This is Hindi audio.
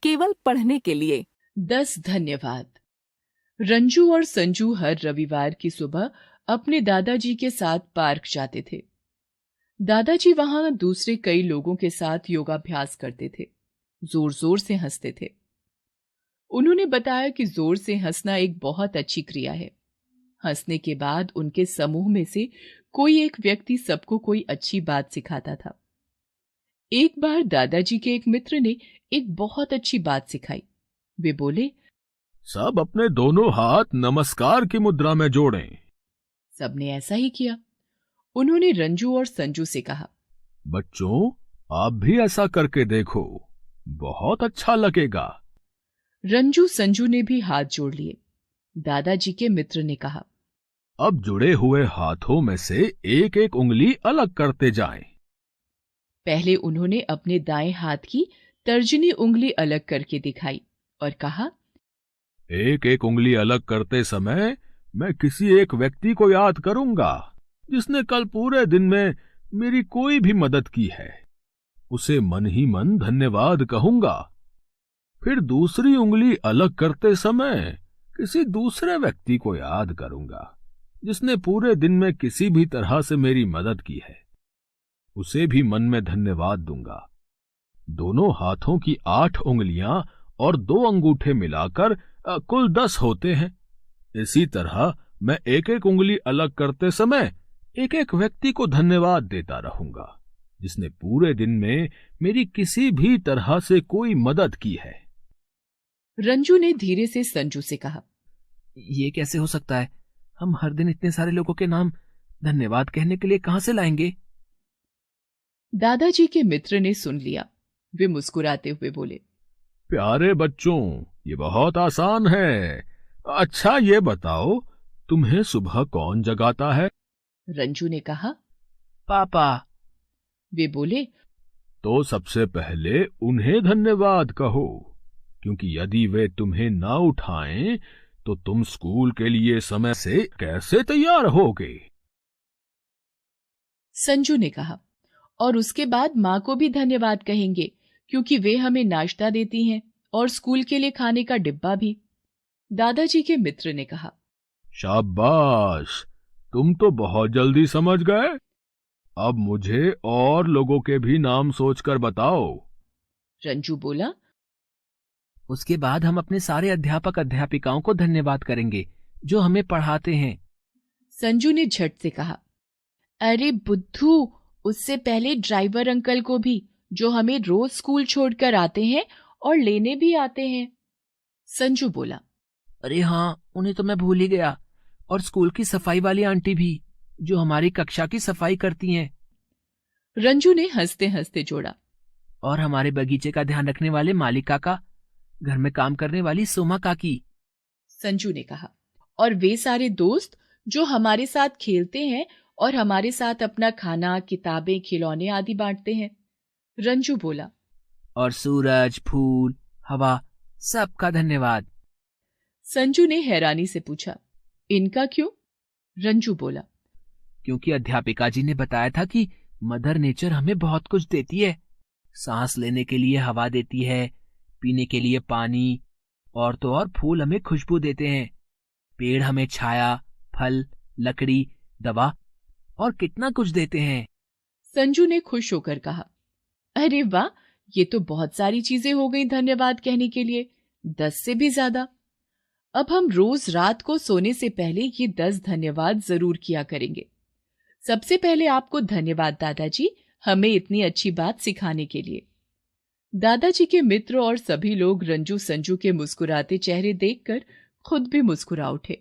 केवल पढ़ने के लिए। 10 धन्यवाद। रंजू और संजू हर रविवार की सुबह अपने दादाजी के साथ पार्क जाते थे। दादाजी वहां दूसरे कई लोगों के साथ योगाभ्यास करते थे, जोर जोर से हंसते थे। उन्होंने बताया कि जोर से हंसना एक बहुत अच्छी क्रिया है। हंसने के बाद उनके समूह में से कोई एक व्यक्ति सबको कोई अच्छी बात सिखाता था। एक बार दादाजी के एक मित्र ने एक बहुत अच्छी बात सिखाई। वे बोले, सब अपने दोनों हाथ नमस्कार की मुद्रा में जोड़ें। सबने ऐसा ही किया। उन्होंने रंजू और संजू से कहा, बच्चों, आप भी ऐसा करके देखो, बहुत अच्छा लगेगा। रंजू संजू ने भी हाथ जोड़ लिए। दादाजी के मित्र ने कहा, अब जुड़े हुए हाथों में से एक एक उंगली अलग करते जाएं। पहले उन्होंने अपने दाएं हाथ की तर्जनी उंगली अलग करके दिखाई और कहा, एक एक उंगली अलग करते समय मैं किसी एक व्यक्ति को याद करूंगा जिसने कल पूरे दिन में मेरी कोई भी मदद की है। उसे मन ही मन धन्यवाद कहूंगा। फिर दूसरी उंगली अलग करते समय किसी दूसरे व्यक्ति को याद करूंगा जिसने पूरे दिन में किसी भी तरह से मेरी मदद की है। उसे भी मन में धन्यवाद दूंगा। दोनों हाथों की 8 उंगलियां और 2 अंगूठे मिलाकर कुल 10 होते हैं। इसी तरह मैं एक एक उंगली अलग करते समय एक एक व्यक्ति को धन्यवाद देता रहूंगा जिसने पूरे दिन में मेरी किसी भी तरह से कोई मदद की है। रंजू ने धीरे से संजू से कहा, ये कैसे हो सकता है? हम हर दिन इतने सारे लोगों के नाम धन्यवाद कहने के लिए कहां से लाएंगे? दादाजी के मित्र ने सुन लिया। वे मुस्कुराते हुए बोले, प्यारे बच्चों, ये बहुत आसान है। अच्छा, ये बताओ, तुम्हें सुबह कौन जगाता है? रंजू ने कहा, पापा। वे बोले, तो सबसे पहले उन्हें धन्यवाद कहो, क्योंकि यदि वे तुम्हें ना उठाएं तो तुम स्कूल के लिए समय से कैसे तैयार होगे? संजू ने कहा, और उसके बाद माँ को भी धन्यवाद कहेंगे क्योंकि वे हमें नाश्ता देती हैं और स्कूल के लिए खाने का डिब्बा भी। दादाजी के मित्र ने कहा, शाबाश, तुम तो बहुत जल्दी समझ गए। अब मुझे और लोगों के भी नाम सोचकर बताओ। रंजू बोला, उसके बाद हम अपने सारे अध्यापक अध्यापिकाओं को धन्यवाद करेंगे जो हमें पढ़ाते हैं। संजू ने झट से कहा, अरे बुद्धू, उससे पहले ड्राइवर अंकल को भी, जो हमें रोज स्कूल छोड़कर आते हैं और लेने भी आते हैं। संजू बोला, अरे हाँ, उन्हें तो मैं भूल ही गया। और स्कूल की सफाई वाली आंटी भी, जो हमारी कक्षा की सफाई करती हैं। रंजू ने हंसते हंसते जोड़ा, और हमारे बगीचे का ध्यान रखने वाले मालिक काका, घर में काम करने वाली सोमा काकी। संजू ने कहा, और वे सारे दोस्त जो हमारे साथ खेलते हैं और हमारे साथ अपना खाना, किताबें, खिलौने आदि बांटते हैं। रंजू बोला, और सूरज, फूल, हवा, सबका धन्यवाद। संजू ने हैरानी से पूछा, इनका क्यों? रंजू बोला, क्योंकि अध्यापिका जी ने बताया था कि मदर नेचर हमें बहुत कुछ देती है। सांस लेने के लिए हवा देती है, पीने के लिए पानी, और तो और फूल हमें खुशबू देते हैं। पेड़ हमें छाया, फल, लकड़ी, दवा और कितना कुछ देते हैं। संजू ने खुश होकर कहा, अरे वाह, ये तो बहुत सारी चीजें हो गई धन्यवाद कहने के लिए, 10 से भी ज्यादा। अब हम रोज रात को सोने से पहले ये 10 धन्यवाद जरूर किया करेंगे। सबसे पहले आपको धन्यवाद दादाजी, हमें इतनी अच्छी बात सिखाने के लिए। दादाजी के मित्र और सभी लोग रंजू संजू के मुस्कुराते चेहरे देखकर खुद भी मुस्कुरा उठे।